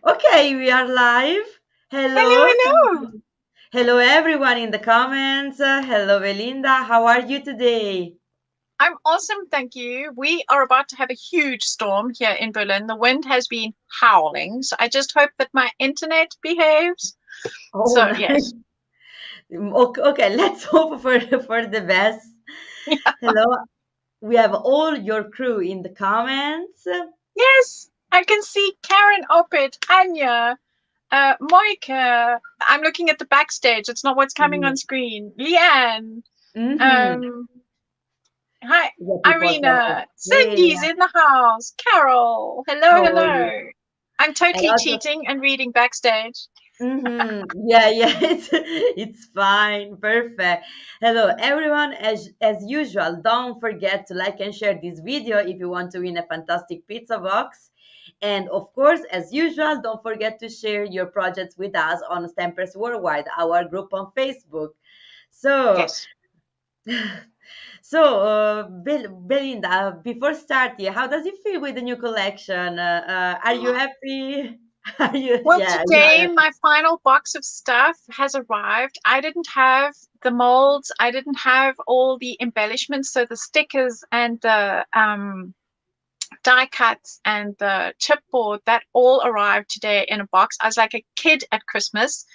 Okay, we are live. Hello, Hello. hello. Hello, everyone in the comments. Hello, Belinda. How are you today? I'm awesome, thank you. We are about to have a huge storm here in Berlin. The wind has been howling, so I just hope that my internet behaves. Oh, So, nice. yes. Okay, let's hope for the best. Hello. We have all your crew in the comments. Yes, I can see Karen Opit, Anya, Moika. I'm looking at the backstage. It's not what's coming on screen. Leanne. Mm-hmm. Um, Hi, Yeah, people from Irina. Cindy's Australia. in the house. Carol. Hello, How are you? hello. I'm A totally lot of cheating and reading backstage. Yeah, yeah, it's fine. Perfect. Hello, everyone. As usual, don't forget to like and share this video if you want to win a fantastic pizza box. And of course, as usual, don't forget to share your projects with us on Stampers Worldwide, our group on Facebook. So, Yes. Belinda, before starting, how does it feel with the new collection? Are you happy? Are you? Well, Yeah, you are today happy. my final box of stuff has arrived. I didn't have the molds, I didn't have all the embellishments, so the stickers and the die cuts and the chipboard that all arrived today in a box. I was like a kid at Christmas.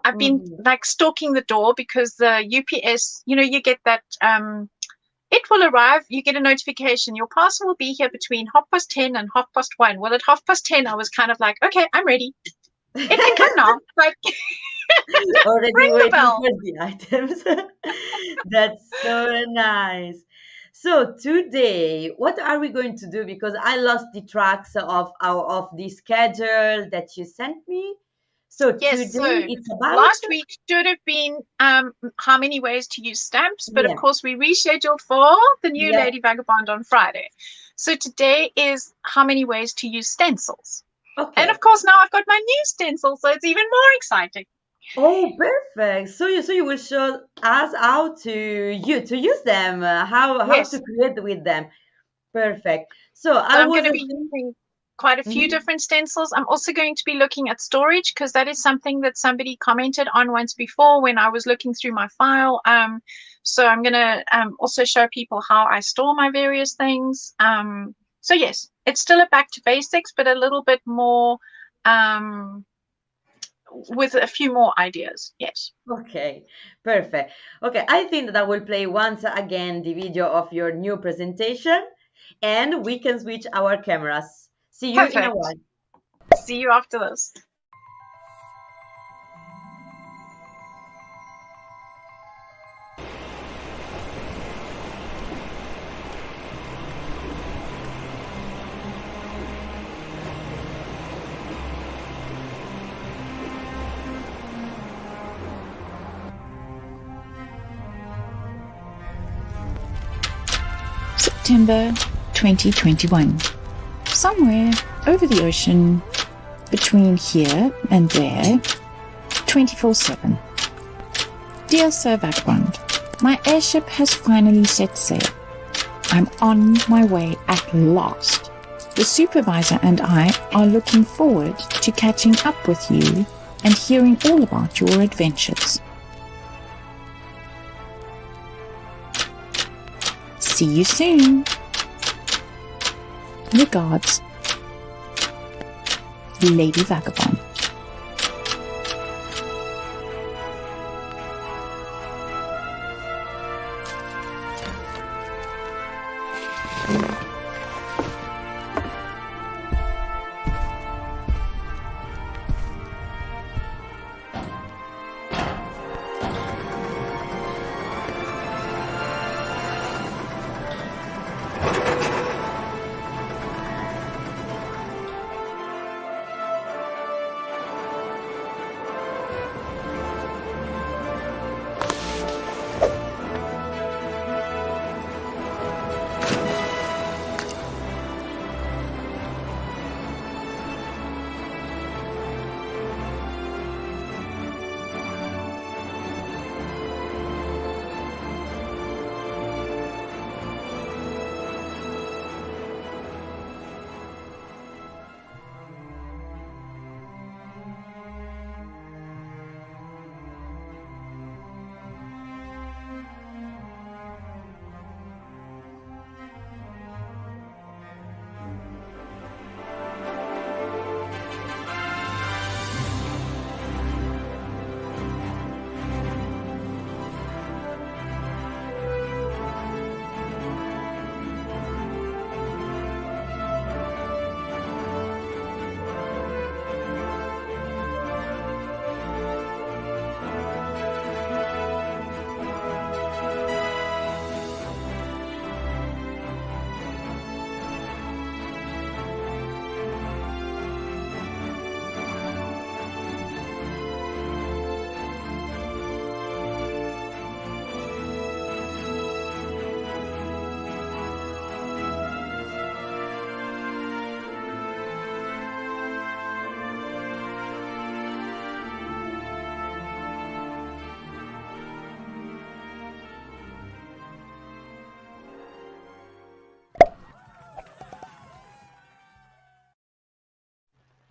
I've been Mhm. like stalking the door because the UPS, you get that it will arrive. You get a notification. Your parcel will be here between 10:30 and 1:30. Well, at 10:30, I was kind of like, okay, I'm ready. It can come now. Like, Already ring the waiting bell. for the items. That's so nice. So today, what are we going to do? Because I lost the tracks of the schedule that you sent me. So Yes. today So it's about last week should have been how many ways to use stamps, but of yeah, course we rescheduled for the new yeah. Lady Vagabond on Friday. So today is how many ways to use stencils. And of Okay. course now I've got my new stencil, so it's even more exciting. Oh, perfect. So you will show us how to use them, how to Yes. create with them. Perfect. So So I I'm was going to be using quite a few Mhm. different stencils. I'm also going to be looking at storage because that is something that somebody commented on once before when I was looking through my file. So I'm going to also show people how I store my various things. So yes, it's still a back to basics, but a little bit more um, with a few more ideas. Yes. Okay, perfect. Okay, I think that I will play once again the video of your new presentation and we can switch our cameras. See you in a Perfect. while. See you after this. September 2021. Somewhere over the ocean, between here and there, 24/7. Dear Sir Vagabond, my airship has finally set sail. I'm on my way at last. The supervisor and I are looking forward to catching up with you and hearing all about your adventures. See you soon. Regards, Lady Vagabond.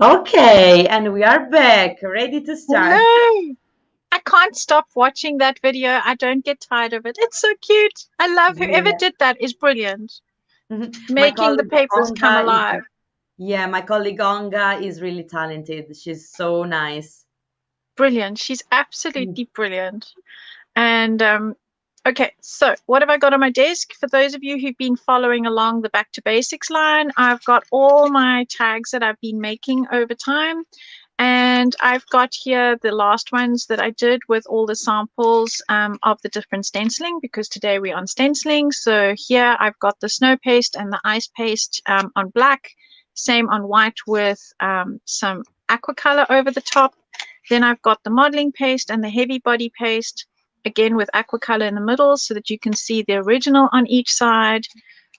Okay, and we are back, ready to start. Hello. I can't stop watching that video. I don't get tired of it. It's so cute. I love whoever Yeah. did that is brilliant. My Making the colleague papers come Onga is, alive. yeah, my colleague Onga is really talented. She's so nice. Brilliant. She's Mm. absolutely brilliant. And okay, so what have I got on my desk? For those of you who've been following along the Back to Basics line, I've got all my tags that I've been making over time. And I've got here the last ones that I did with all the samples of the different stenciling, because today we're on stenciling. So here I've got the snow paste and the ice paste on black, same on white with some aqua color over the top. Then I've got the modeling paste and the heavy body paste, again with aqua color in the middle so that you can see the original on each side.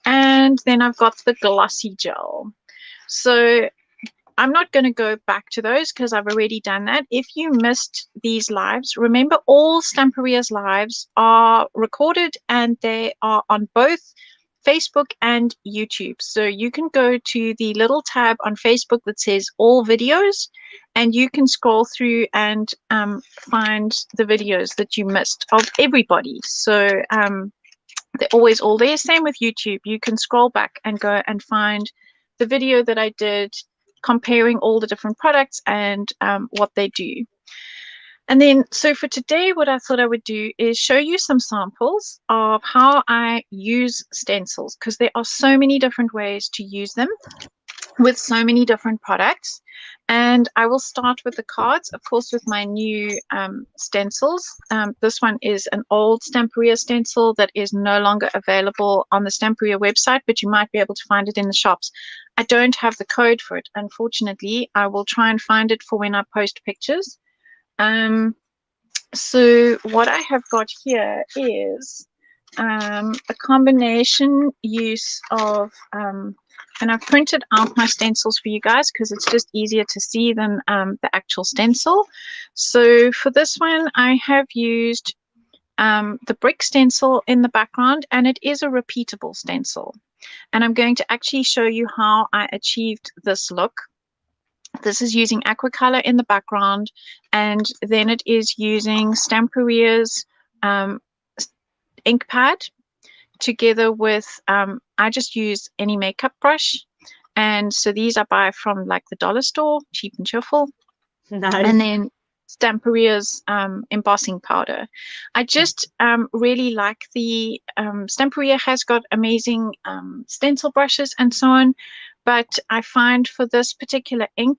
And then I've got the glossy gel. So I'm not going to go back to those because I've already done that. If you missed these lives, remember all Stamperia's lives are recorded and they are on both Facebook and YouTube. So you can go to the little tab on Facebook that says all videos, and you can scroll through and find the videos that you missed of everybody. So they're always all there. Same with YouTube. You can scroll back and go and find the video that I did comparing all the different products and what they do. And then, so for today, what I thought I would do is show you some samples of how I use stencils, because there are so many different ways to use them with so many different products. And I will start with the cards, of course, with my new stencils. This one is an old Stamperia stencil that is no longer available on the Stamperia website, but you might be able to find it in the shops. I don't have the code for it, unfortunately. I will try and find it for when I post pictures. So what I have got here is a combination use of, and I've printed out my stencils for you guys because it's just easier to see than the actual stencil. So for this one, I have used the brick stencil in the background, and it is a repeatable stencil. And I'm going to actually show you how I achieved this look. This is using aqua color in the background, and then it is using Stamperia's ink pad together with, I just use any makeup brush. And so these I buy from like the dollar store, cheap and cheerful. Nice. And then Stamperia's embossing powder. I just really like the Stamperia has got amazing stencil brushes and so on, but I find for this particular ink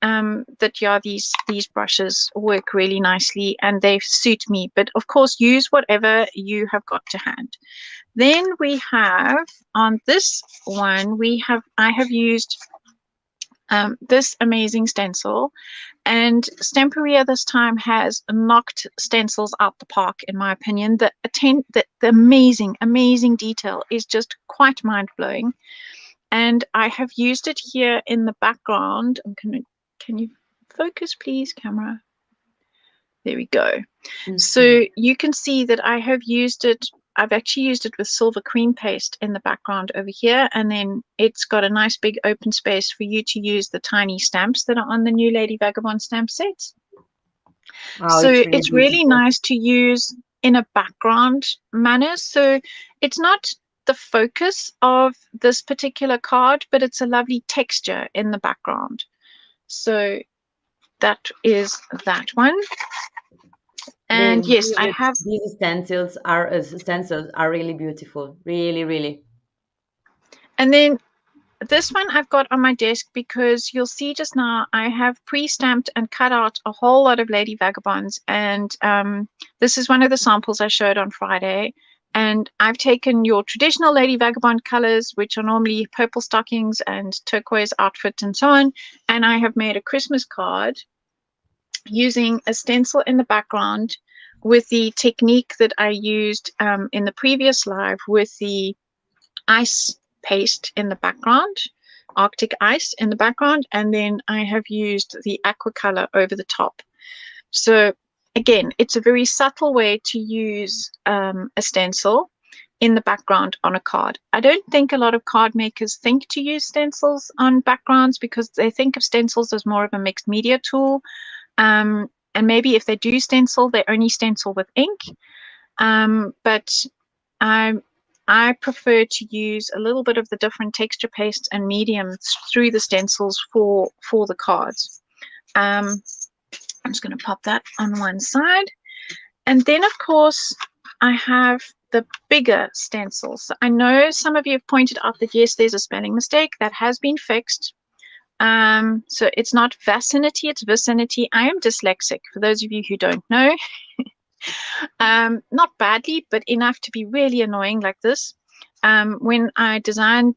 that yeah, these brushes work really nicely and they suit me. But of course, use whatever you have got to hand. Then we have on this one, I have used this amazing stencil, and Stamperia this time has knocked stencils out the park, in my opinion. The amazing detail is just quite mind-blowing. And I have used it here in the background. Can you focus, please, camera? There we go. So you can see that I have used it. I've actually used it with silver cream paste in the background over here, and then it's got a nice big open space for you to use the tiny stamps that are on the new Lady Vagabond stamp sets. Oh, So it's really beautiful. nice to use in a background manner. So it's not the focus of this particular card, but it's a lovely texture in the background. So that is that one. And yes, I have. These stencils are really beautiful, really. And then this one I've got on my desk because you'll see just now I have pre-stamped and cut out a whole lot of Lady Vagabonds, and this is one of the samples I showed on Friday. And I've taken your traditional Lady Vagabond colors, which are normally purple stockings and turquoise outfit and so on, and I have made a Christmas card using a stencil in the background with the technique that I used in the previous live with the ice paste in the background, Arctic ice in the background, and then I have used the aqua color over the top. So again, it's a very subtle way to use a stencil, in the background on a card. I don't think a lot of card makers think to use stencils on backgrounds because they think of stencils as more of a mixed media tool. And maybe if they do stencil, they only stencil with ink. But I prefer to use a little bit of the different texture pastes and mediums through the stencils for the cards. I'm just going to pop that on one side. And then, of course, I have the bigger stencils. I know some of you have pointed out that, yes, there's a spelling mistake. That has been fixed. So it's not vicinity, it's vicinity. I am dyslexic, for those of you who don't know. Not badly, but enough to be really annoying like this. When I design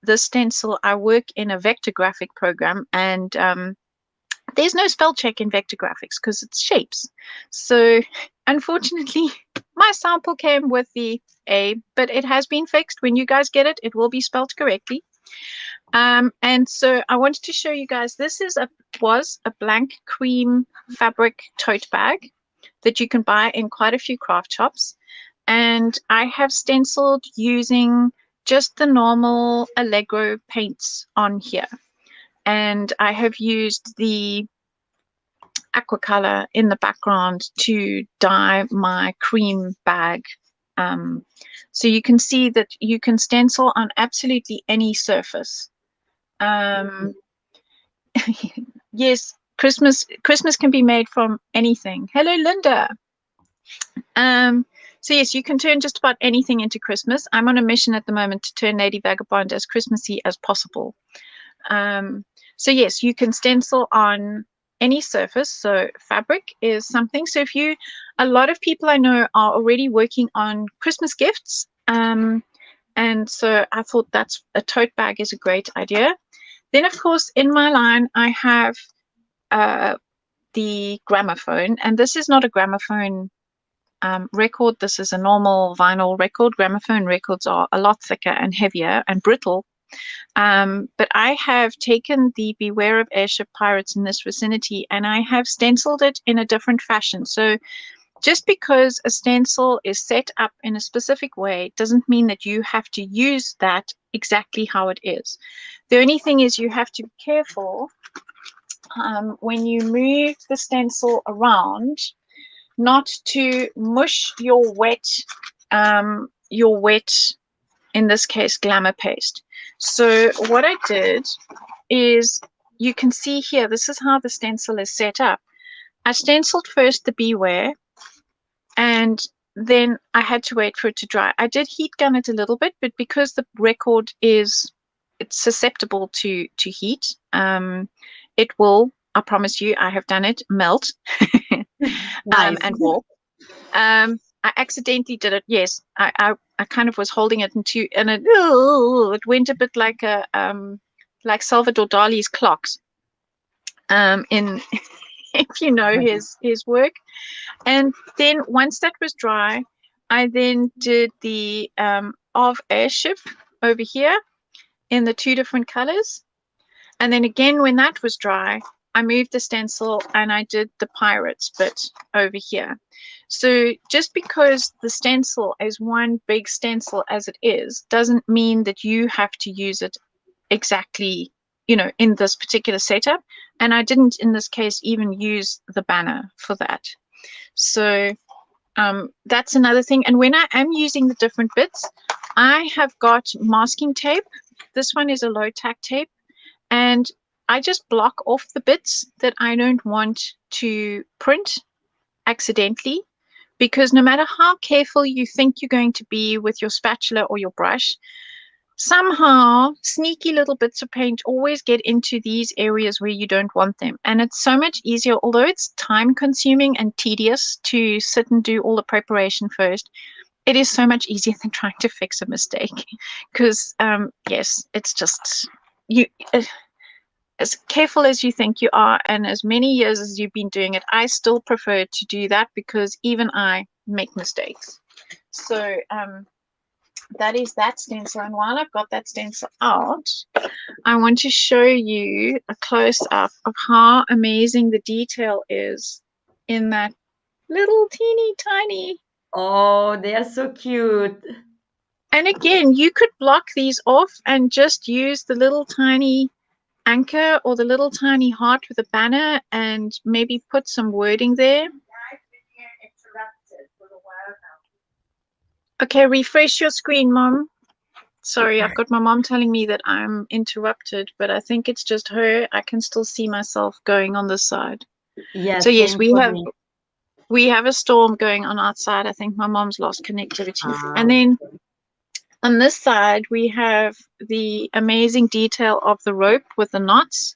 this stencil, I work in a vector graphic program, and there's no spell check in vector graphics because it's shapes. So unfortunately, my sample came with the A, but it has been fixed. When you guys get it, it will be spelled correctly. And so I wanted to show you guys, this was a blank cream fabric tote bag that you can buy in quite a few craft shops. And I have stenciled using just the normal Allegro paints on here. And I have used the aqua color in the background to dye my cream bag. So you can see that you can stencil on absolutely any surface. Yes, Christmas can be made from anything. Hello, Linda. So yes, you can turn just about anything into Christmas. I'm on a mission at the moment to turn Lady Vagabond as Christmassy as possible. So yes, you can stencil on any surface. So fabric is something. So a lot of people I know are already working on Christmas gifts. And so I thought a tote bag is a great idea. Then of course, in my line, I have the gramophone, and this is not a gramophone record. This is a normal vinyl record. Gramophone records are a lot thicker and heavier and brittle. But I have taken the Beware of Airship Pirates in this vicinity, and I have stenciled it in a different fashion. So just because a stencil is set up in a specific way doesn't mean that you have to use that exactly how it is. The only thing is you have to be careful when you move the stencil around not to mush your wet, in this case, glamour paste. So what I did is, you can see here, this is how the stencil is set up. I stenciled first the Beware, and then I had to wait for it to dry. I did heat gun it a little bit, but because the record it's susceptible to heat, it will, I promise you, I have done it, melt. Nice. And warp. I accidentally did it. Yes, I kind of was holding it and it went a bit like like Salvador Dali's clocks. In if you know his work. And then once that was dry, I then did the of Airship over here in the 2 different colors. And then again, when that was dry, I moved the stencil and I did the Pirates bit over here. So just because the stencil is one big stencil as it is, doesn't mean that you have to use it exactly, in this particular setup. And I didn't, in this case, even use the banner for that. So that's another thing. And when I am using the different bits, I have got masking tape. This one is a low tack tape. And I just block off the bits that I don't want to print accidentally, because no matter how careful you think you're going to be with your spatula or your brush, somehow sneaky little bits of paint always get into these areas where you don't want them. And it's so much easier, although it's time consuming and tedious to sit and do all the preparation first, it is so much easier than trying to fix a mistake. Because yes, it's just as careful as you think you are, and as many years as you've been doing it, I still prefer to do that, because even I make mistakes. So that is that stencil. And while I've got that stencil out, I want to show you a close-up of how amazing the detail is in that little teeny tiny. Oh, they are so cute. And again, you could block these off and just use the little tiny anchor or the little tiny heart with a banner and maybe put some wording there. Okay, refresh your screen, Mom. Sorry, I've got my mom telling me that I'm interrupted, but I think it's just her. I can still see myself going on this side. Yeah, So yes, same for me. we have a storm going on outside. I think my mom's lost connectivity. Ah, And then on this side, we have the amazing detail of the rope with the knots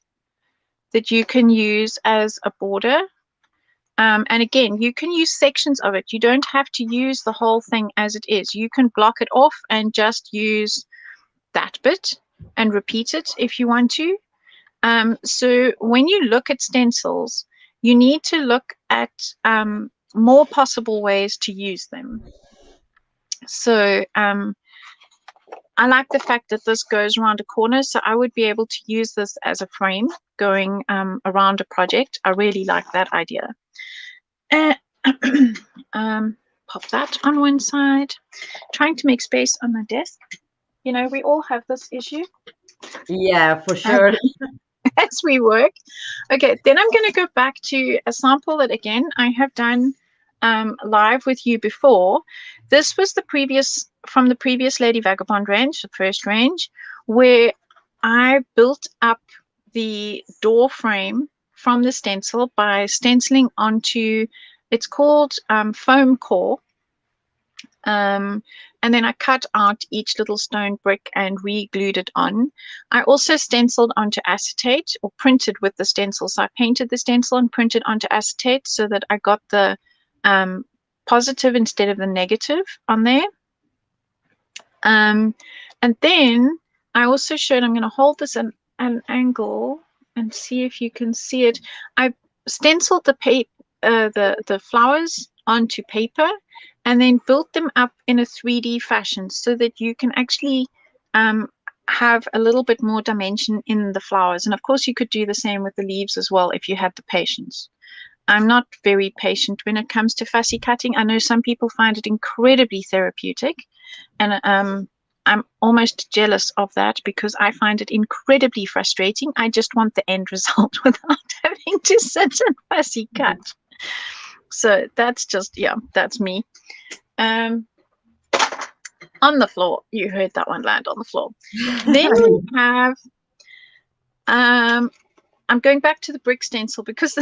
that you can use as a border. And again, you can use sections of it. You don't have to use the whole thing as it is. You can block it off and just use that bit and repeat it if you want to. So when you look at stencils, you need to look at more possible ways to use them. So I like the fact that this goes around a corner, so I would be able to use this as a frame going around a project. I really like that idea. Pop that on one side. Trying to make space on my desk. You know, we all have this issue. yeah, for sure. As we work. Okay, then I'm going to go back to a sample that, again, I have done live with you before. This was from the previous Lady Vagabond range, the first range, where I built up the door frame from the stencil by stenciling onto, it's called foam core. And then I cut out each little stone brick and re-glued it on. I also stenciled onto acetate, or printed with the stencil. So I painted the stencil and printed onto acetate so that I got the positive instead of the negative on there. And then I also showed, I'm going to hold this at an angle and see if you can see it. I stenciled the flowers onto paper and then built them up in a 3D fashion so that you can actually have a little bit more dimension in the flowers. And of course, you could do the same with the leaves as well if you had the patience. I'm not very patient when it comes to fussy cutting. I know some people find it incredibly therapeutic, and I'm almost jealous of that because I find it incredibly frustrating. I just want the end result without having to sit and fussy cut. So that's just, yeah, that's me. On the floor, you heard that one land on the floor. Then we have, I'm going back to the brick stencil because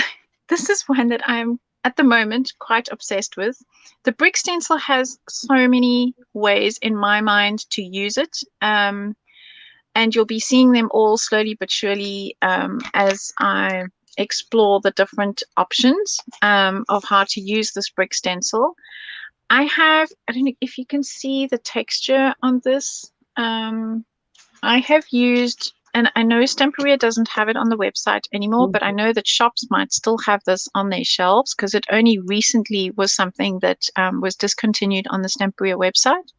this is one that I'm at the moment quite obsessed with. The brick stencil has so many ways in my mind to use it. And you'll be seeing them all slowly but surely as I explore the different options of how to use this brick stencil. I don't know if you can see the texture on this. I have used, and I know Stamperia doesn't have it on the website anymore, but I know that shops might still have this on their shelves because it only recently was something that was discontinued on the Stamperia website.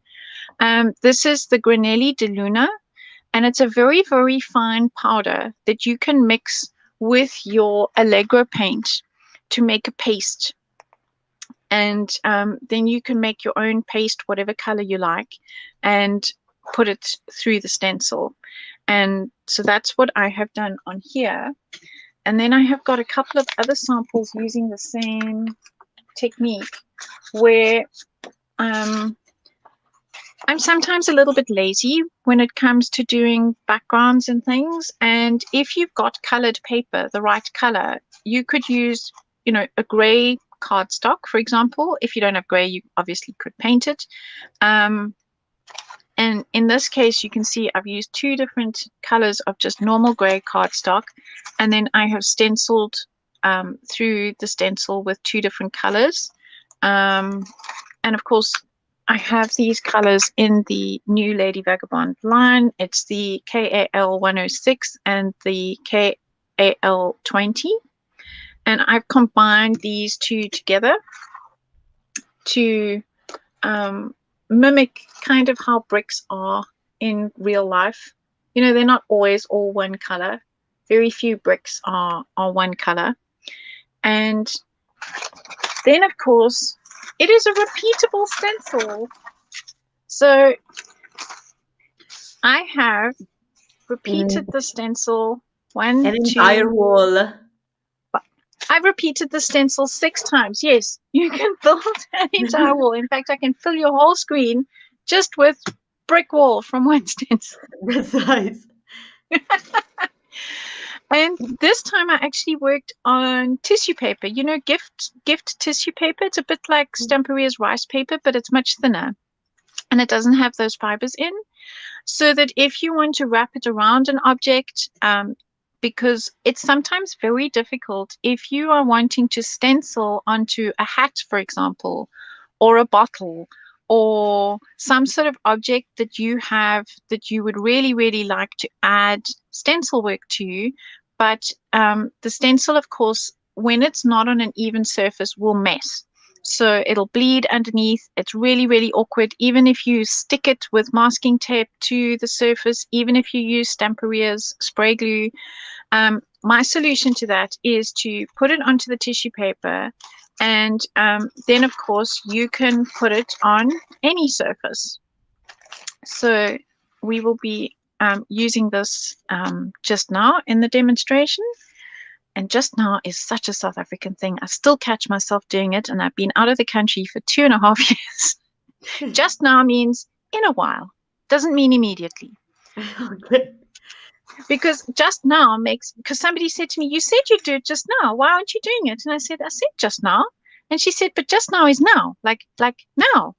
This is the Granelli de Luna, and it's a very, very fine powder that you can mix with your Allegro paint to make a paste. And then you can make your own paste, whatever color you like, and put it through the stencil. And so that's what I have done on here. And then I have got a couple of other samples using the same technique where I'm sometimes a little bit lazy when it comes to doing backgrounds and things. And if you've got colored paper, the right color, you could use, you know, a gray cardstock, for example. If you don't have gray, you obviously could paint it. And in this case, you can see I've used two different colors of just normal gray cardstock. And then I have stenciled through the stencil with two different colors. And of course, I have these colors in the new Lady Vagabond line. It's the KAL 106 and the KAL 20. And I've combined these two together to mimic kind of how bricks are in real life. You know, they're not always all one color. Very few bricks are one color. And then, of course, it is a repeatable stencil. So I have repeated In the stencil one, an entire two. wall. I've repeated the stencil 6 times. Yes, you can build an entire wall. In fact, I can fill your whole screen just with brick wall from one stencil. That's nice. And this time I actually worked on tissue paper. You know, gift tissue paper. It's a bit like Stamperia's rice paper, but it's much thinner. And it doesn't have those fibers in. So that if you want to wrap it around an object, because it's sometimes very difficult if you are wanting to stencil onto a hat, for example, or a bottle, or some sort of object that you have that you would really, really like to add stencil work to. But the stencil, of course, when it's not on an even surface, will mess. So it'll bleed underneath. It's really, really awkward. Even if you stick it with masking tape to the surface, even if you use Stamperia's spray glue, my solution to that is to put it onto the tissue paper, and then, of course, you can put it on any surface. So we will be using this just now in the demonstration. And just now is such a South African thing. I still catch myself doing it, and I've been out of the country for 2.5 years. Just now means in a while. Doesn't mean immediately. Okay. Because just now because somebody said to me, you said you'd do it just now. Why aren't you doing it? And I said just now. And she said, but just now is now, like now,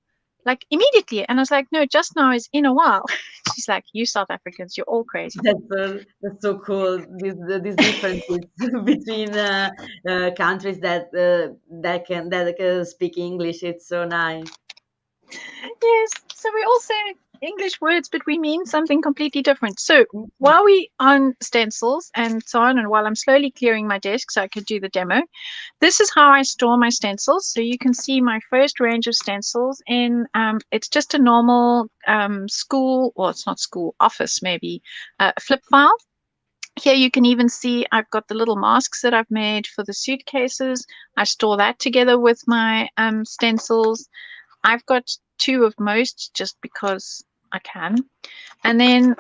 like immediately. And I was like, no, just now is in a while. She's like, you South Africans, you're all crazy. That's so cool. These differences between countries that speak English. It's so nice. Yes, so we all say English words, but we mean something completely different. So while we on stencils and so on, and while I'm slowly clearing my desk so I could do the demo, this is how I store my stencils. So you can see my first range of stencils in, it's just a normal school, or it's not school, office maybe, flip file. Here you can even see I've got the little masks that I've made for the suitcases. I store that together with my stencils. I've got 2 of most just because I can. And then,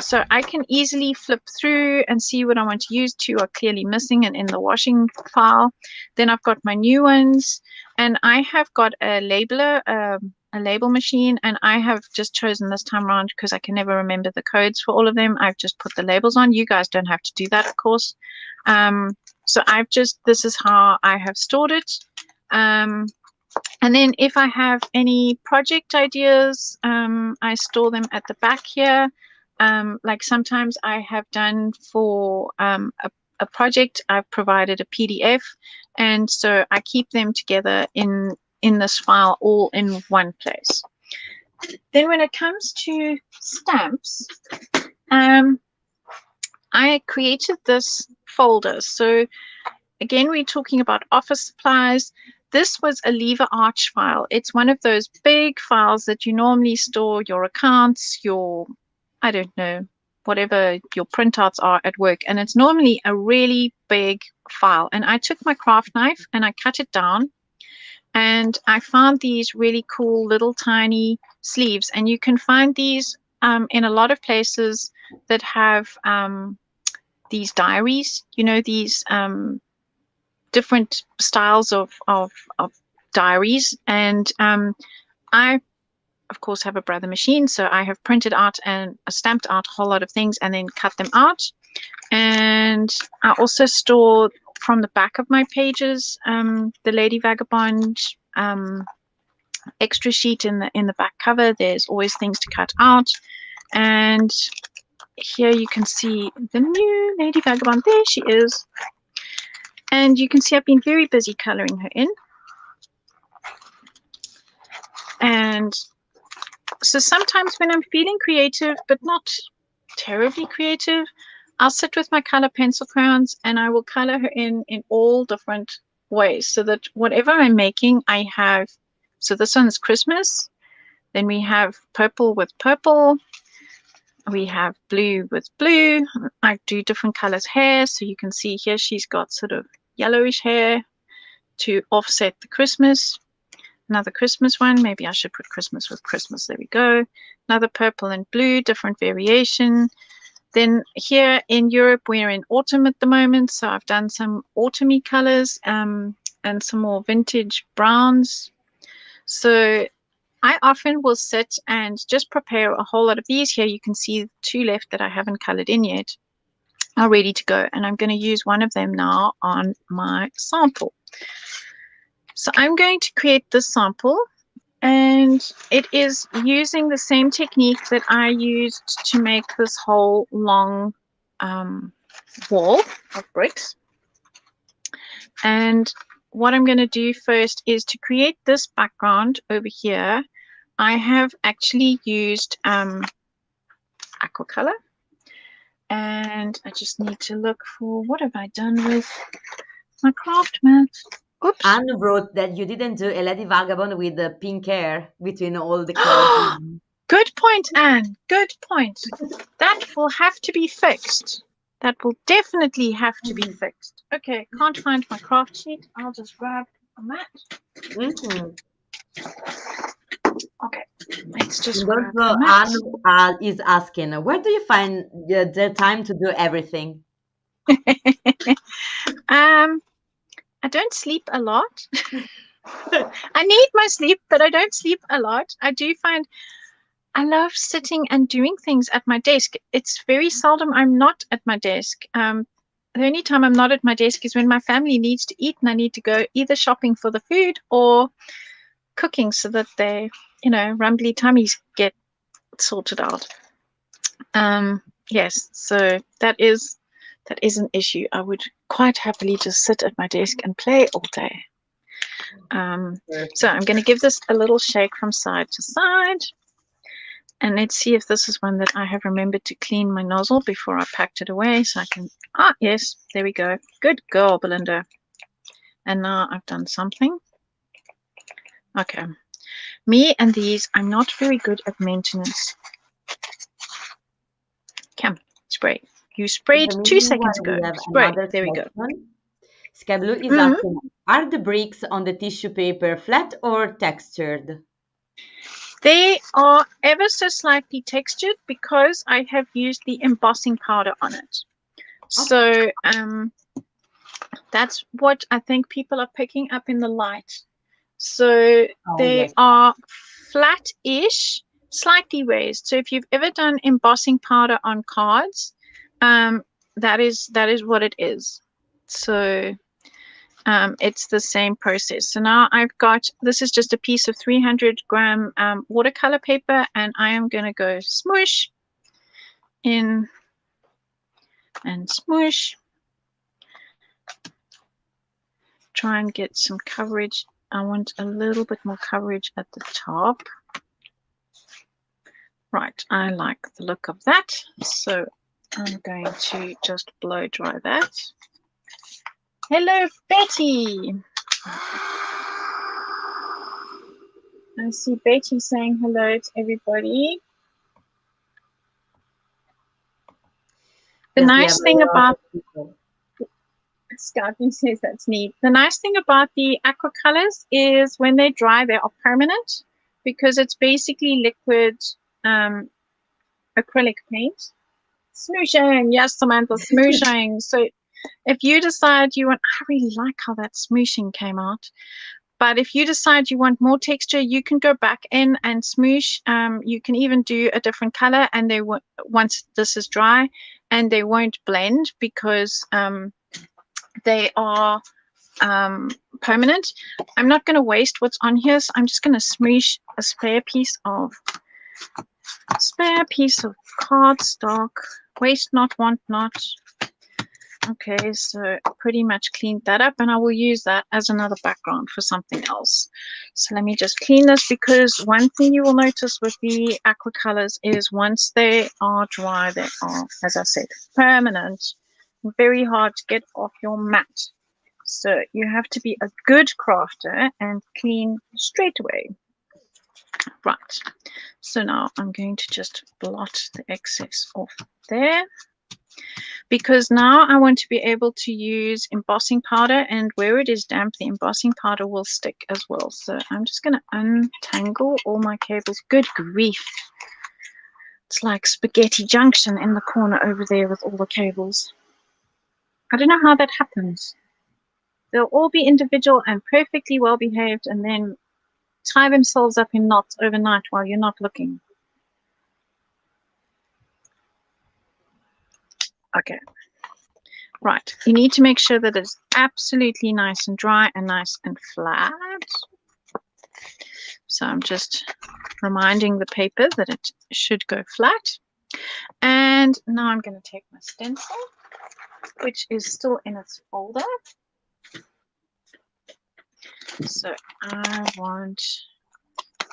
so I can easily flip through and see what I want to use. 2 are clearly missing and in the washing file. Then I've got my new ones, and I have got a labeler, a label machine, and I have just chosen this time around because I can never remember the codes for all of them. I've just put the labels on. You guys don't have to do that, of course. So this is how I have stored it. And then if I have any project ideas, I store them at the back here. Like sometimes I have done for a project, I've provided a PDF, and so I keep them together in this file all in one place. Then when it comes to stamps, I created this folder. So again, we're talking about office supplies. This was a lever arch file. It's one of those big files that you normally store your accounts, your, I don't know, whatever your printouts are at work. And it's normally a really big file. And I took my craft knife and I cut it down. And I found these really cool little tiny sleeves. And you can find these in a lot of places that have these diaries, you know, these different styles of diaries. And I, of course, have a Brother machine, so I have printed out and stamped out a whole lot of things and then cut them out. And I also store from the back of my pages the Lady Vagabond extra sheet in the back cover. There's always things to cut out. And here you can see the new Lady Vagabond. There she is. And you can see I've been very busy coloring her in. And so sometimes when I'm feeling creative, but not terribly creative, I'll sit with my color pencil crayons and I will color her in all different ways, so that whatever I'm making, I have, so this one is Christmas. Then we have purple with purple. We have blue with blue. I do different colors hair. So you can see here she's got sort of yellowish hair to offset the Christmas. another Christmas one. Maybe I should put Christmas with Christmas. There we go. Another purple and blue, different variation. Then here in Europe, we're in autumn at the moment. So I've done some autumny colors and some more vintage browns. So I often will sit and just prepare a whole lot of these. Here you can see 2 left that I haven't colored in yet are ready to go. And I'm going to use one of them now on my sample. So I'm going to create this sample, and it is using the same technique that I used to make this whole long wall of bricks. And what I'm going to do first is to create this background over here. I have actually used aquacolor, and I just need to look for, what have I done with my craft mat? Oops. Anne wrote that you didn't do a Lady Vagabond with the pink hair between all the colors. Good point, Anne. Good point. That will have to be fixed. That will definitely have to be fixed. Okay, can't find my craft sheet. I'll just grab a mat. Okay, let's just grab a mat. Anne is asking, where do you find the time to do everything? I don't sleep a lot. I need my sleep, but I don't sleep a lot. I do find I love sitting and doing things at my desk. It's very seldom I'm not at my desk. The only time I'm not at my desk is when my family needs to eat and I need to go either shopping for the food or cooking so that their, rumbly tummies get sorted out. Yes, so that is an issue. I would quite happily just sit at my desk and play all day. So I'm going to give this a little shake from side to side. And let's see if this is one that I have remembered to clean my nozzle before I packed it away. So I can, yes, there we go. Good girl, Belinda. And now I've done something. Okay. Me and these, I'm not very good at maintenance. Come, spray. You sprayed 2 seconds ago. Spray. There we go. Sky Blue is asking, are the bricks on the tissue paper flat or textured? They are ever so slightly textured because I have used the embossing powder on it. So that's what I think people are picking up in the light. So they are flat-ish, slightly raised. So if you've ever done embossing powder on cards, that is what it is. So it's the same process. So now I've got, this is just a piece of 300-gram watercolor paper, and I am going to go smoosh in and smoosh. Try and get some coverage. I want a little bit more coverage at the top. Right, I like the look of that. So I'm going to just blow dry that. Hello, Betty. I see Betty saying hello to everybody. The nice thing about Scouting says that's neat. The nice thing about the aqua colors is when they dry, they are permanent because it's basically liquid acrylic paint. Smooshing, yes, Samantha, smooshing. So if you decide you want, I really like how that smooshing came out. But if you decide you want more texture, you can go back in and smoosh. You can even do a different color, and they once this is dry, and they won't blend because they are permanent. I'm not going to waste what's on here, so I'm just going to smoosh a spare piece of cardstock. Waste not, want not. Okay, so I pretty much cleaned that up, and I will use that as another background for something else. So let me just clean this, because one thing you will notice with the aqua colors is once they are dry, they are, as I said, permanent. Very hard to get off your mat. So you have to be a good crafter and clean straight away. Right. So now I'm going to just blot the excess off there. because now I want to be able to use embossing powder, and where it is damp, the embossing powder will stick as well. So I'm just going to untangle all my cables. Good grief. It's like spaghetti junction in the corner over there with all the cables. I don't know how that happens. They'll all be individual and perfectly well behaved and then tie themselves up in knots overnight while you're not looking. Okay. Right. You need to make sure that it's absolutely nice and dry and nice and flat. So I'm just reminding the paper that it should go flat. And now I'm going to take my stencil, which is still in its folder. So I want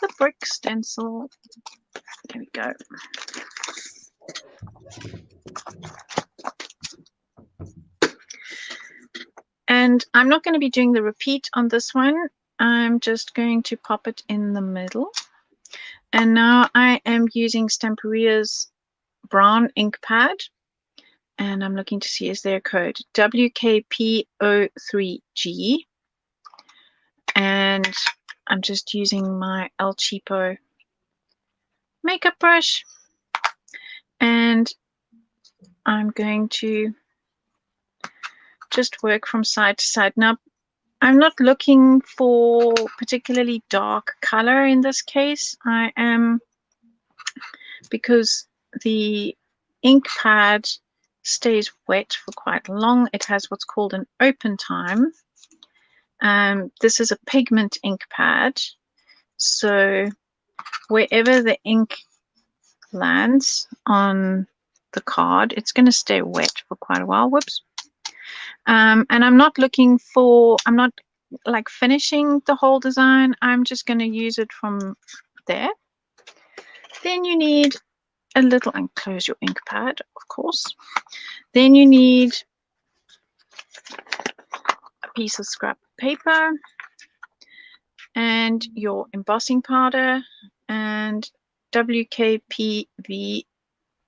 the brick stencil. There we go. And I'm not going to be doing the repeat on this one. I'm just going to pop it in the middle. And now I am using Stamperia's brown ink pad. And I'm looking to see, is there a code? WKP03G. And I'm just using my El Cheapo makeup brush. And I'm going to just work from side to side. Now, I'm not looking for particularly dark color in this case. I am, because the ink pad stays wet for quite long. It has what's called an open time. This is a pigment ink pad. So wherever the ink lands on the card, it's going to stay wet for quite a while. Whoops. And I'm not looking for, I'm not like finishing the whole design. I'm just going to use it from there. Then you need a little, and close your ink pad, of course. Then you need a piece of scrap paper and your embossing powder and WKPV.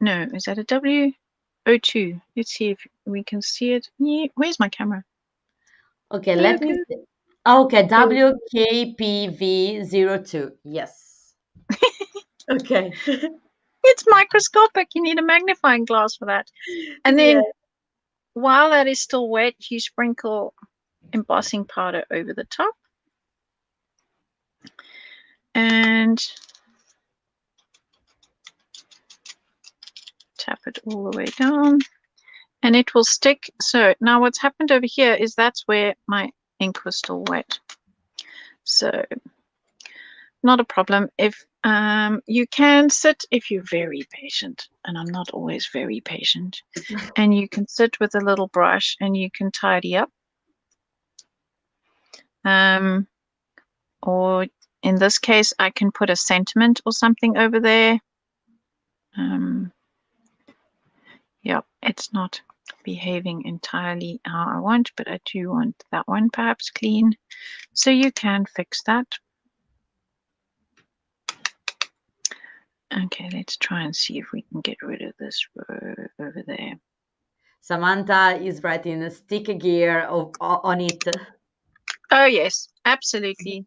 No, is that a W02? Let's see if we can see it. Yeah, where's my camera? Okay, let me see. Okay, WKPV02. Yes. Okay. It's microscopic. You need a magnifying glass for that. And then while that is still wet, you sprinkle embossing powder over the top. And tap it all the way down. And it will stick. So now what's happened over here is that's where my ink was still wet. So not a problem. If you can sit, if you're very patient, and I'm not always very patient, and you can sit with a little brush and you can tidy up. Or in this case, I can put a sentiment or something over there. Yeah, it's not behaving entirely how I want, but I do want that one perhaps clean. So you can fix that. Okay, let's try and see if we can get rid of this row over there. Samantha is writing a stick gear on it. Oh yes, absolutely.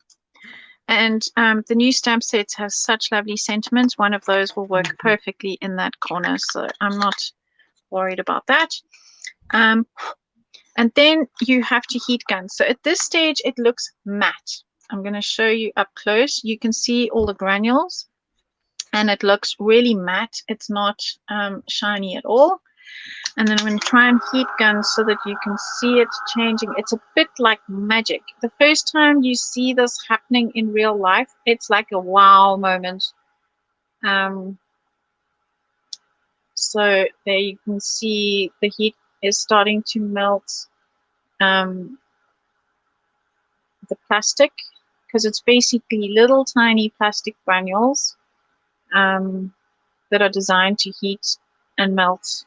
And the new stamp sets have such lovely sentiments. One of those will work perfectly in that corner, so I'm not worried about that. And then you have to heat gun. So at this stage, it looks matte. I'm going to show you up close. You can see all the granules, and it looks really matte. It's not shiny at all. And then I'm going to try and heat gun so that you can see it changing. It's a bit like magic. The first time you see this happening in real life, it's like a wow moment. So there you can see the heat is starting to melt the plastic, because it's basically little tiny plastic granules that are designed to heat and melt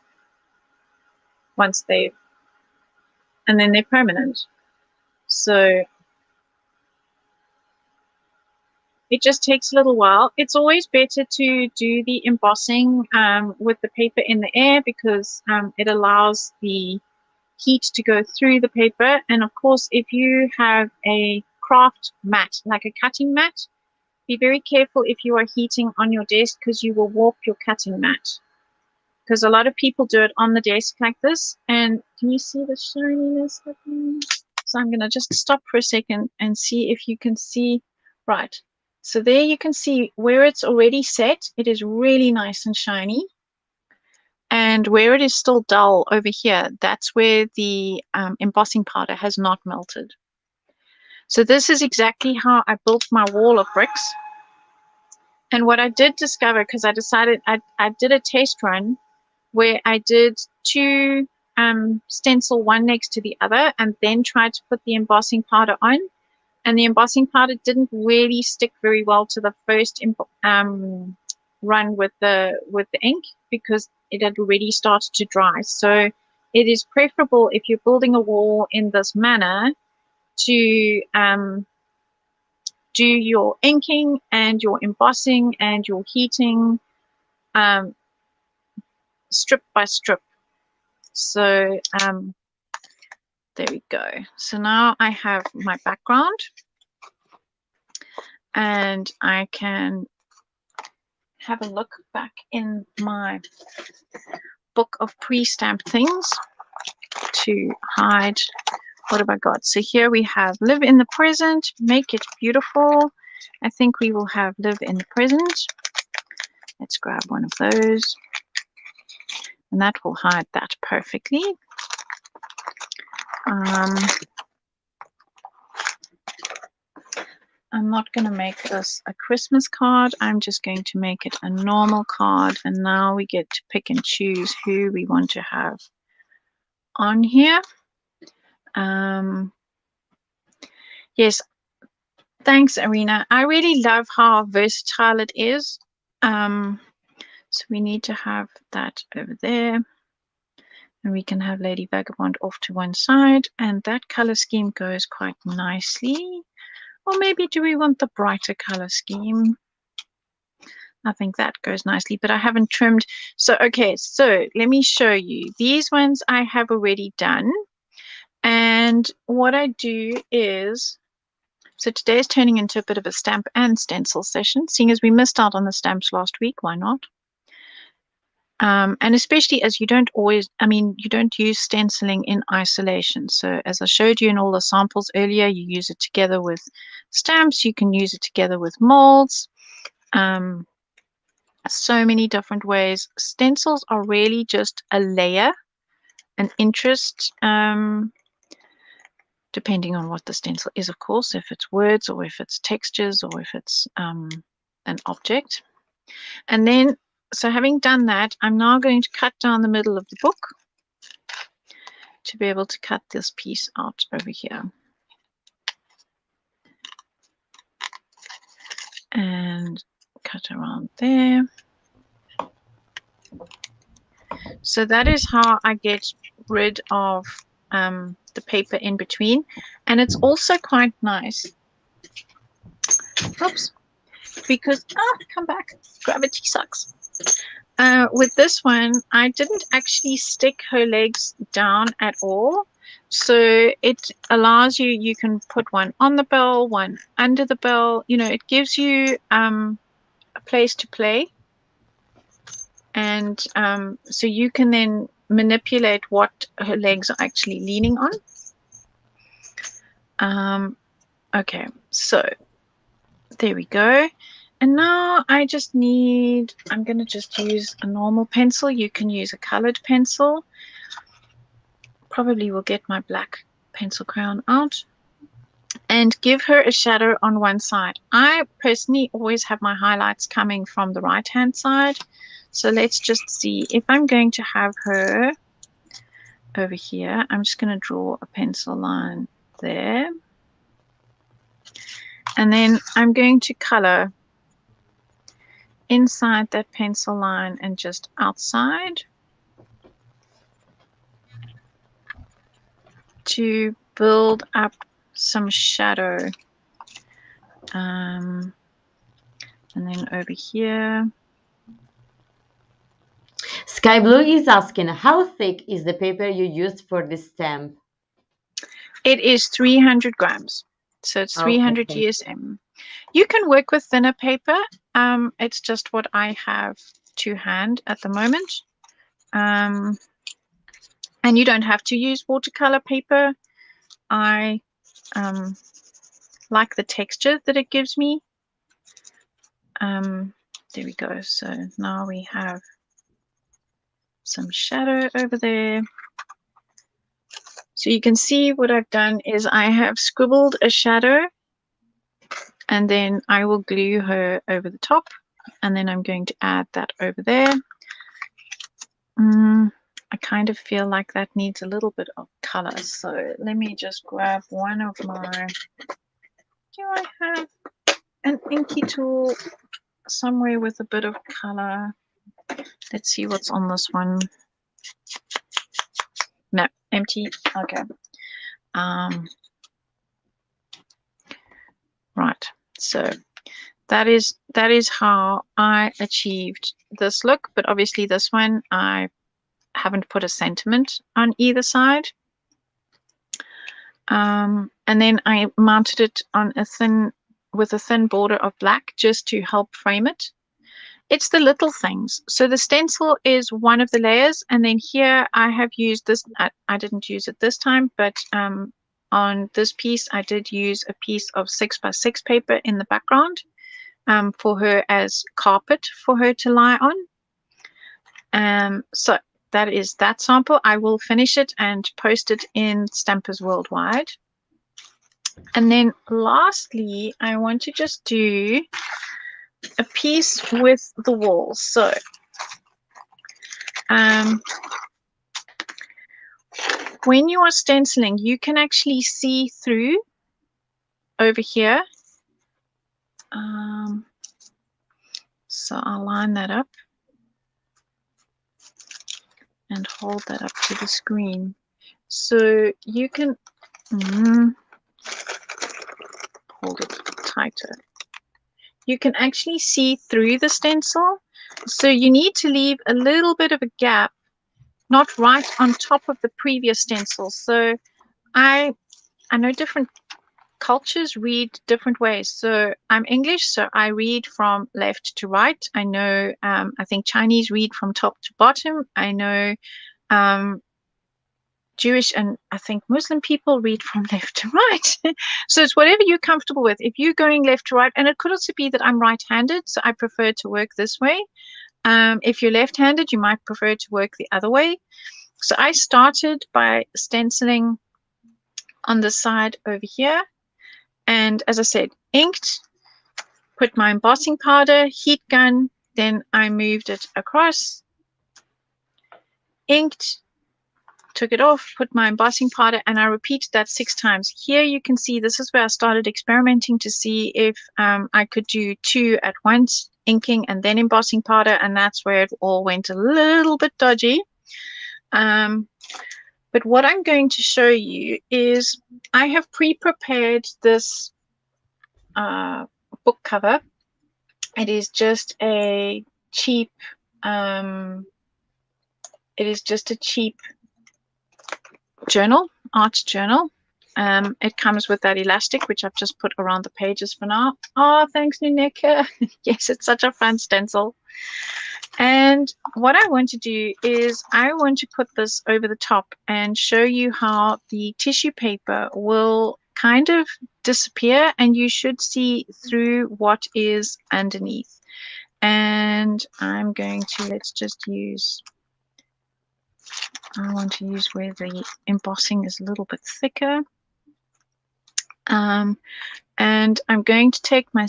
once and then they're permanent. So It just takes a little while. It's always better to do the embossing with the paper in the air because it allows the heat to go through the paper. And of course, if you have a craft mat, like a cutting mat, be very careful if you are heating on your desk because you will warp your cutting mat. Because a lot of people do it on the desk like this. And can you see the shininess happening? So I'm going to just stop for a second and see if you can see. Right. So there you can see where it's already set. It is really nice and shiny. And where it is still dull over here, that's where the embossing powder has not melted. So this is exactly how I built my wall of bricks. And what I did discover, because I decided I did a test run where I did two stencil one next to the other and then tried to put the embossing powder on. And the embossing powder didn't really stick very well to the first run with the ink because it had already started to dry. So it is preferable if you're building a wall in this manner to do your inking and your embossing and your heating strip by strip. So there we go. So now I have my background and I can have a look back in my book of pre-stamped things to hide. What have I got? So here we have live in the present, make it beautiful. I think we will have live in the present. Let's grab one of those. And that will hide that perfectly. I'm not going to make this a Christmas card. I'm just going to make it a normal card. And now we get to pick and choose who we want to have on here. Yes, thanks, Arena. I really love how versatile it is. So we need to have that over there. And we can have Lady Vagabond off to one side. And that color scheme goes quite nicely. Or maybe do we want the brighter color scheme? I think that goes nicely, but I haven't trimmed. So, okay, so let me show you. These ones I have already done. And what I do is, so today is turning into a bit of a stamp and stencil session, seeing as we missed out on the stamps last week, why not? And especially as you don't always, you don't use stenciling in isolation. So as I showed you in all the samples earlier, you use it together with stamps, you can use it together with molds. So many different ways. Stencils are really just a layer, an interest, depending on what the stencil is, of course, if it's words or if it's textures or if it's an object. And then, so having done that, I'm now going to cut down the middle of the book to be able to cut this piece out over here. And cut around there. So that is how I get rid of the paper in between. And it's also quite nice. Oops. Because, come back. Gravity sucks. With this one, I didn't actually stick her legs down at all. So it allows you, you can put one on the bell, one under the bell. You know, it gives you a place to play. And so you can then manipulate what her legs are actually leaning on. Okay, so there we go. And now I just need, I'm going to just use a normal pencil. You can use a colored pencil. Probably will get my black pencil crayon out and give her a shadow on one side. I personally always have my highlights coming from the right hand side. So let's just see if I'm going to have her over here. I'm just going to draw a pencil line there. And then I'm going to color inside that pencil line and just outside to build up some shadow. And then over here, Sky Blue is asking, how thick is the paper you used for this stamp? it is 300 grams. So it's 300 Okay. GSM. You can work with thinner paper. It's just what I have to hand at the moment. And you don't have to use watercolor paper. I like the texture that it gives me. There we go. So now we have some shadow over there. So you can see what I've done is I have scribbled a shadow, and then I will glue her over the top, and then I'm going to add that over there. I kind of feel like that needs a little bit of color, so let me just grab one of my, do I have an inky tool somewhere with a bit of color? Let's see what's on this one. No, empty. Okay. Right, so that is how I achieved this look, but obviously this one I haven't put a sentiment on either side. And then I mounted it on with a thin border of black just to help frame it. It's the little things. So the stencil is one of the layers, and then here I have used this. I didn't use it this time, but on this piece I did use a piece of 6x6 paper in the background for her as carpet for her to lie on. So that is that sample. I will finish it and post it in Stampers Worldwide. And then lastly, I want to just do a piece with the walls. So when you are stenciling, you can actually see through over here. So I'll line that up and hold that up to the screen. So you can hold it tighter. You can actually see through the stencil. So you need to leave a little bit of a gap, not right on top of the previous stencil. So I know different cultures read different ways. So I'm English, so I read from left to right. I know, I think Chinese read from top to bottom. I know Jewish and I think Muslim people read from left to right. So it's whatever you're comfortable with. If you're going left to right, and it could also be that I'm right-handed, so I prefer to work this way. If you're left-handed, you might prefer to work the other way. So I started by stenciling on the side over here. And as I said, inked, put my embossing powder, heat gun, then I moved it across, inked, took it off, put my embossing powder, and I repeated that 6 times. Here you can see this is where I started experimenting to see if I could do 2 at once, inking and then embossing powder, and that's where it all went a little bit dodgy. But what I'm going to show you is I have pre-prepared this book cover. It is just a cheap journal, art journal. It comes with that elastic, which I've just put around the pages for now. Oh, thanks, Nuneka. Yes, it's such a fun stencil. And what I want to do is I want to put this over the top and show you how the tissue paper will kind of disappear and you should see through what is underneath. And I'm going to, let's just use, I want to use where the embossing is a little bit thicker. And I'm going to take my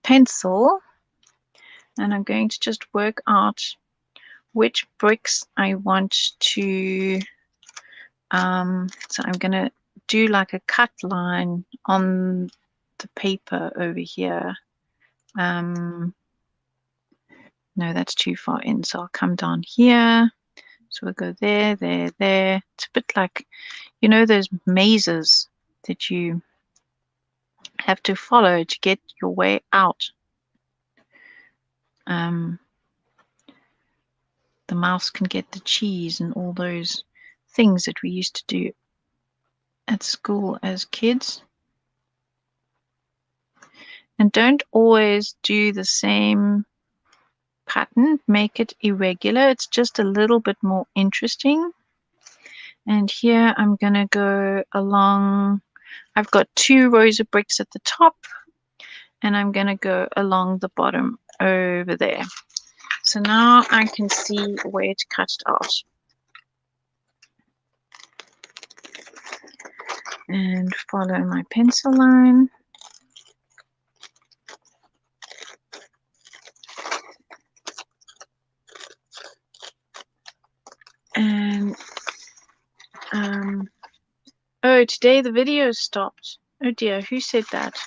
pencil and I'm going to just work out which bricks I want to, so I'm going to do like a cut line on the paper over here. No, that's too far in, so I'll come down here. So we'll go there, there, there. It's a bit like, you know, those mazes that you have to follow to get your way out. the mouse can get the cheese and all those things that we used to do at school as kids. And don't always do the same pattern, make it irregular. It's just a little bit more interesting. And here I'm going to go along, I've got 2 rows of bricks at the top, and I'm going to go along the bottom over there. So now I can see where to cut it out. And follow my pencil line. And oh, today the video stopped. Oh dear, who said that?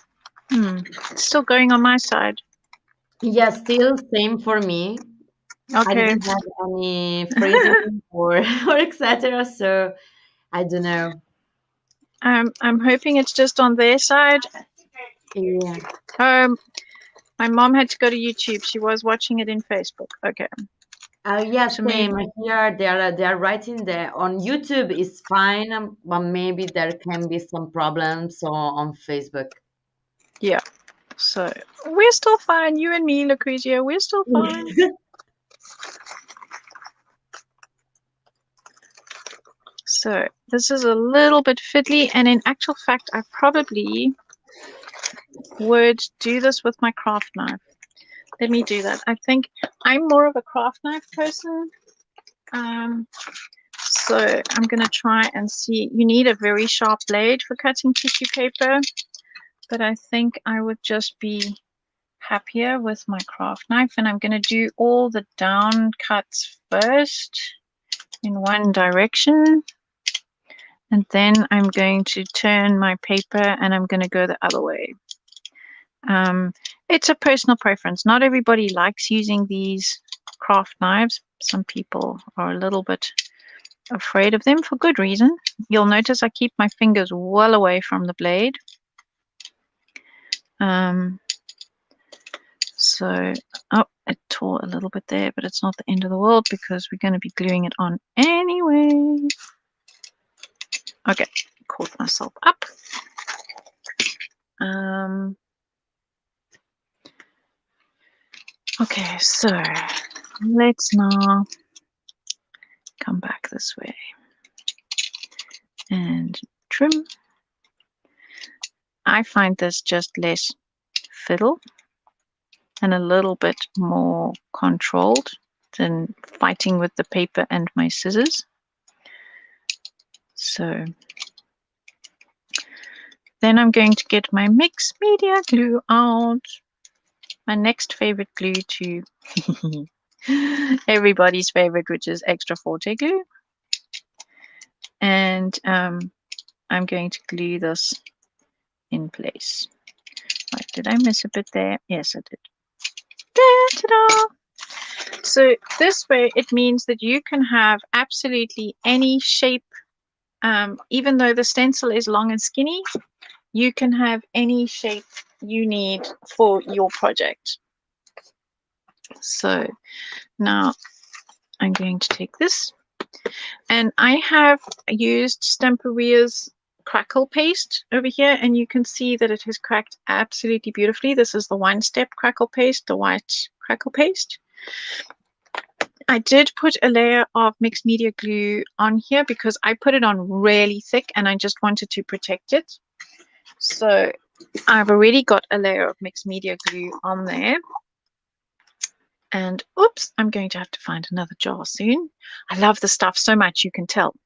It's still going on my side. Yeah, still same for me. I Okay. didn't have any freezing or or etc. So I don't know. I'm hoping it's just on their side. Yeah. My mom had to go to YouTube. She was watching it in Facebook. Okay. Yeah, So same maybe, here. They are writing there on YouTube is fine, but maybe there can be some problems on Facebook. yeah. So we're still fine. You and me, Lucrezia, we're still fine. So this is a little bit fiddly, and in actual fact, I probably would do this with my craft knife. Let me do that. I think I'm more of a craft knife person. So I'm going to try and see. You need a very sharp blade for cutting tissue paper, but I think I would just be happier with my craft knife, and I'm going to do all the down cuts first in one direction, and then I'm going to turn my paper and I'm going to go the other way. It's a personal preference. Not everybody likes using these craft knives. Some people are a little bit afraid of them for good reason. You'll notice I keep my fingers well away from the blade. So, oh, it tore a little bit there, but it's not the end of the world because we're going to be gluing it on anyway. Okay, caught myself up. Okay, so let's now come back this way and trim. I find this just less fiddle and a little bit more controlled than fighting with the paper and my scissors. So then I'm going to get my mixed media glue out. My next favorite glue to everybody's favorite, which is extra forte glue. And I'm going to glue this in place. Right, did I miss a bit there? Yes, I did. Ta-da! So this way it means that you can have absolutely any shape, even though the stencil is long and skinny, you can have any shape you need for your project. So now I'm going to take this, and I have used Stamperia's crackle paste over here, and you can see that it has cracked absolutely beautifully. This is the one-step crackle paste, the white crackle paste. I did put a layer of mixed media glue on here because I put it on really thick and I just wanted to protect it. So I've already got a layer of mixed media glue on there. And oops, I'm going to have to find another jar soon. I love the stuff so much, you can tell.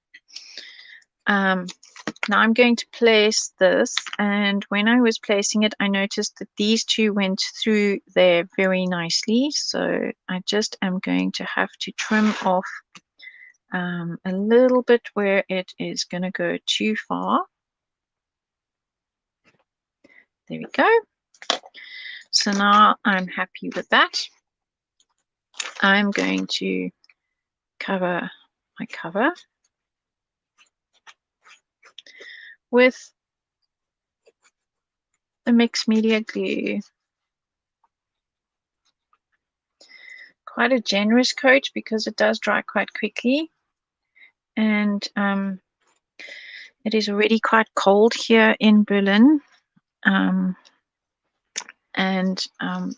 Now I'm going to place this, and when I was placing it, I noticed that these two went through there very nicely. So I just am going to have to trim off a little bit where it is going to go too far. There we go. So now I'm happy with that. I'm going to cover my cover with the mixed media glue. quite a generous coat because it does dry quite quickly. And it is already quite cold here in Berlin.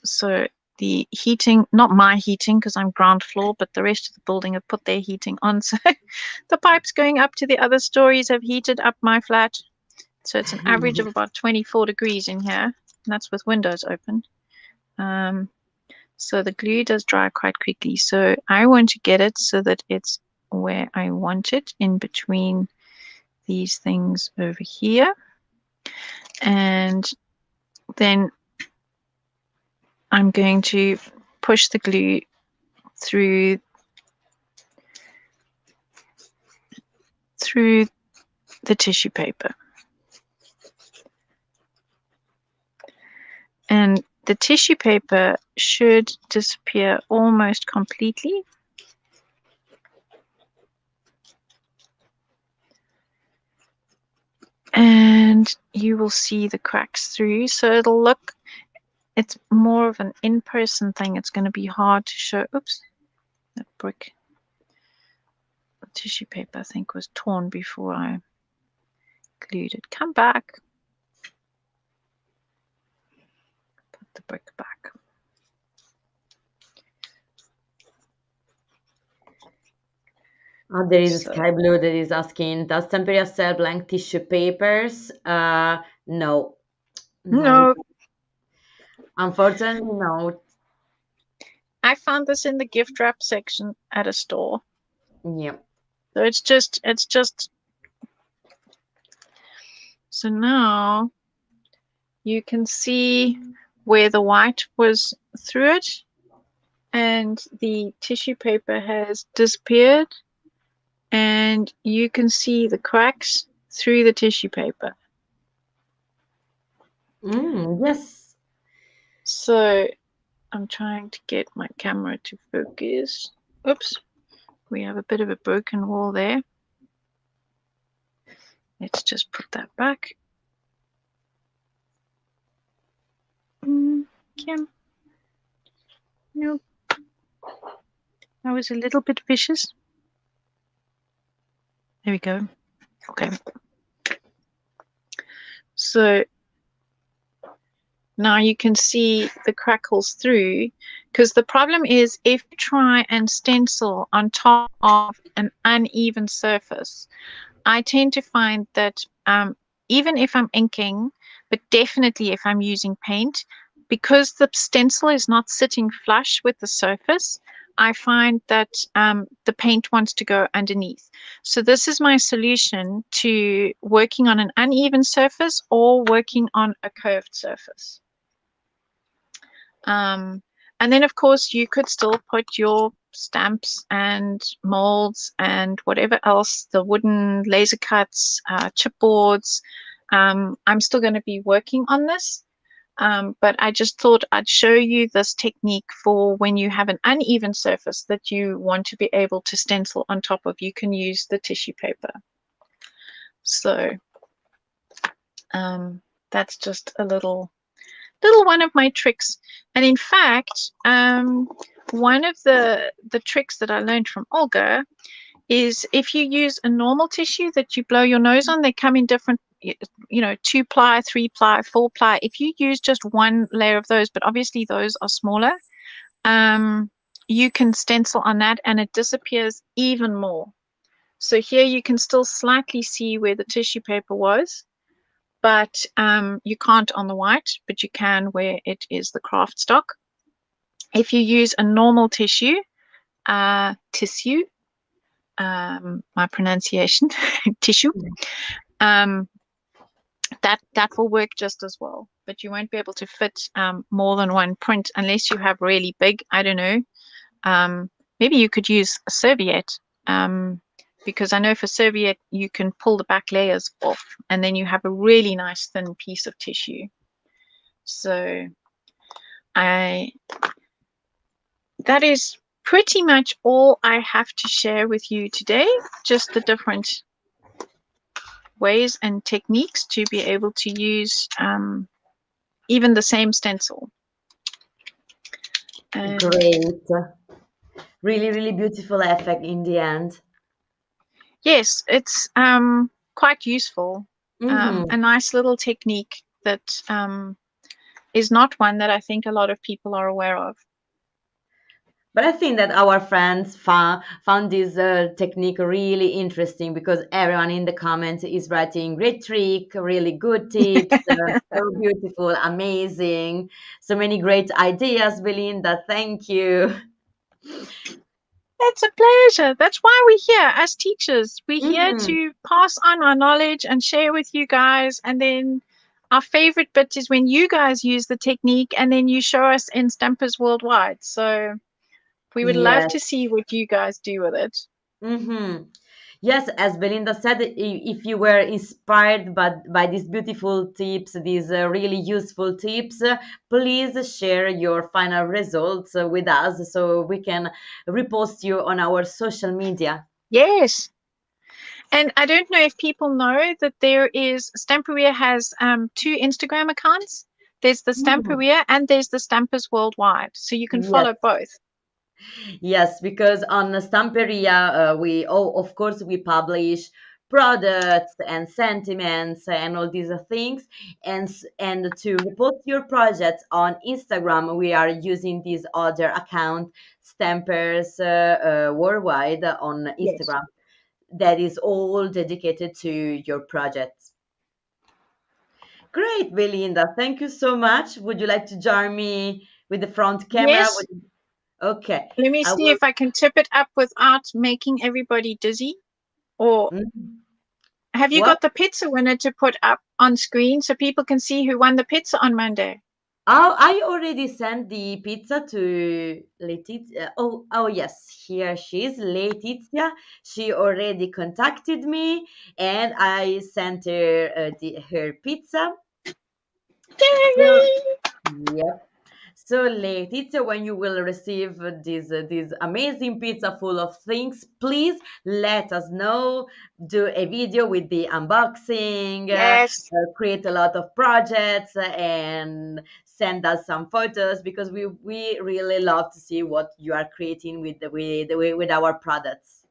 So the heating, not my heating because I'm ground floor, but the rest of the building have put their heating on. So the pipes going up to the other stories have heated up my flat. So it's an average of about 24 degrees in here. And that's with windows open. So the glue does dry quite quickly. So I want to get it so that it's where I want it, in between these things over here. And then I'm going to push the glue through the tissue paper. And the tissue paper should disappear almost completely. And you will see the cracks through. So it'll look, it's more of an in-person thing. It's going to be hard to show. Oops, that brick. The tissue paper, I think, was torn before I glued it. Come back. Put the brick back. There is a Sky Blue that is asking, does Stamperia sell blank tissue papers? No. No. Unfortunately, no. I found this in the gift wrap section at a store. Yeah. So it's just, so now you can see where the white was through it and the tissue paper has disappeared, and you can see the cracks through the tissue paper. Yes. So I'm trying to get my camera to focus. Oops, we have a bit of a broken wall there. Let's just put that back. Kim. Nope. That was a little bit vicious. There we go. Okay. So now you can see the crackles through, because the problem is if you try and stencil on top of an uneven surface, I tend to find that even if I'm inking, but definitely if I'm using paint, because the stencil is not sitting flush with the surface, I find that the paint wants to go underneath. So this is my solution to working on an uneven surface or working on a curved surface. And then, of course, you could still put your stamps and molds and whatever else, the wooden laser cuts, chipboards. I'm still going to be working on this, but I just thought I'd show you this technique for when you have an uneven surface that you want to be able to stencil on top of. You can use the tissue paper. So that's just a little one of my tricks. And in fact, one of the tricks that I learned from Olga is if you use a normal tissue that you blow your nose on, they come in different, 2-ply, 3-ply, 4-ply. If you use just one layer of those, but obviously those are smaller, you can stencil on that and it disappears even more. So here you can still slightly see where the tissue paper was, but you can't on the white, but you can where it is the craft stock. If you use a normal tissue, my pronunciation, tissue, that will work just as well, but you won't be able to fit more than one print unless you have really big, I don't know, maybe you could use a serviette, because I know for serviette you can pull the back layers off and then you have a really nice thin piece of tissue. So that is pretty much all I have to share with you today, just the different ways and techniques to be able to use even the same stencil. Great. Really, really beautiful effect in the end. Yes, it's quite useful. A Mm-hmm. nice little technique that is not one that I think a lot of people are aware of. But I think that our friends found this technique really interesting because everyone in the comments is writing great trick, really good tips, so beautiful, amazing, so many great ideas, Belinda. Thank you. It's a pleasure. That's why we're here as teachers. We're here Hmm. to pass on our knowledge and share with you guys. And then our favorite bit is when you guys use the technique and then you show us in Stampers Worldwide. So we would love Yes. to see what you guys do with it. Hmm. Yes, as Belinda said, if you were inspired by these beautiful tips, these really useful tips, please share your final results with us so we can repost you on our social media. Yes. And I don't know if people know that there is Stamperia has two Instagram accounts. There's the Mhm. Stamperia and there's the Stampers Worldwide. So you can Yes, follow both. yes, because on Stamperia, of course, we publish products and sentiments and all these things. And to repost your projects on Instagram, we are using this other account, Stampers Worldwide on Yes. Instagram. That is all dedicated to your projects. Great, Belinda. Thank you so much. Would you like to join me with the front camera? Yes. Okay, Let me I see will. if I can tip it up without making everybody dizzy. Or Mhm. have you What? got the pizza winner to put up on screen so people can see who won the pizza on Monday? Oh, I already sent the pizza to Letizia. Oh, yes, here she is, Letizia. She already contacted me, and I sent her her pizza. So, Yay! yep. So, Letizia, when you will receive this amazing pizza full of things, please let us know. Do a video with the unboxing, Yes, create a lot of projects, and send us some photos because we really love to see what you are creating with our products.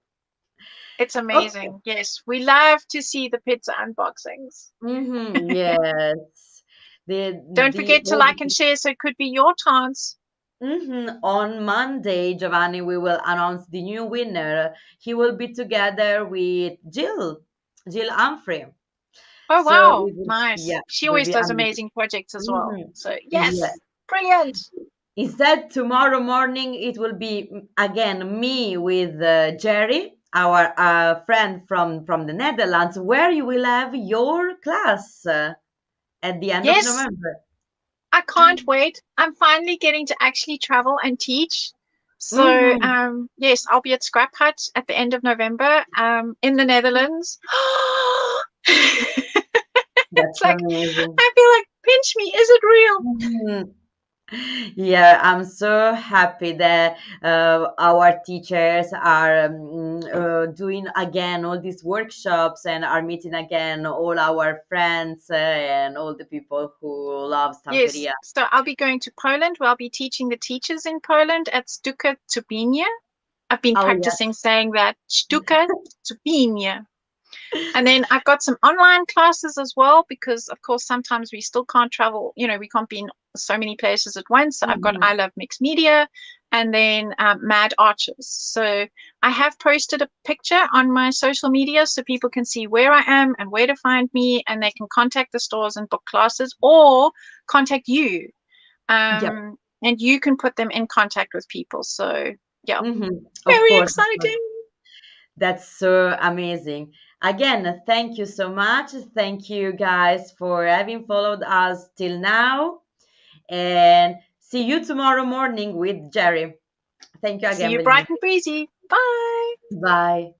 it's Okay. amazing. Yes, we love to see the pizza unboxings. Mm-hmm, yes. The Don't the forget to like and share so it could be your chance. On Monday, Giovanni, we will announce the new winner. He will be together with Jill Humphrey. Oh, So wow. it will, Nice. yeah, She it will always be does amazing. amazing projects as well. Hmm. So, Yeah. yes, brilliant. Instead, tomorrow morning it will be again me with Jerry, our friend from the Netherlands, where you will have your class at the end of Yes, November. I can't wait. I'm finally getting to actually travel and teach. So, Hmm. yes, I'll be at Scrap Hut at the end of November in the Netherlands. That's It's like, amazing. I feel like, pinch me, is it real? Mhm. Yeah, I'm so happy that our teachers are doing again all these workshops and are meeting again all our friends and all the people who love Yes, Stamperia. so I'll be going to Poland where I'll be teaching the teachers in Poland at Sztuka Tupinia. I've been Oh, practicing saying that, Sztuka Tupinia. And then I've got some online classes as well because, of course, sometimes we still can't travel. We can't be in so many places at once. So I've got yeah. I Love Mixed Media and then Mad Archers. So I have posted a picture on my social media so people can see where I am and where to find me, and they can contact the stores and book classes or contact you. Yep. And you can put them in contact with people. So, yeah, Of very course, of course. exciting. That's so amazing. Again, thank you so much. Thank you guys for having followed us till now. And see you tomorrow morning with Jerry. Thank you See again, you Belinda. bright and breezy. Bye. Bye.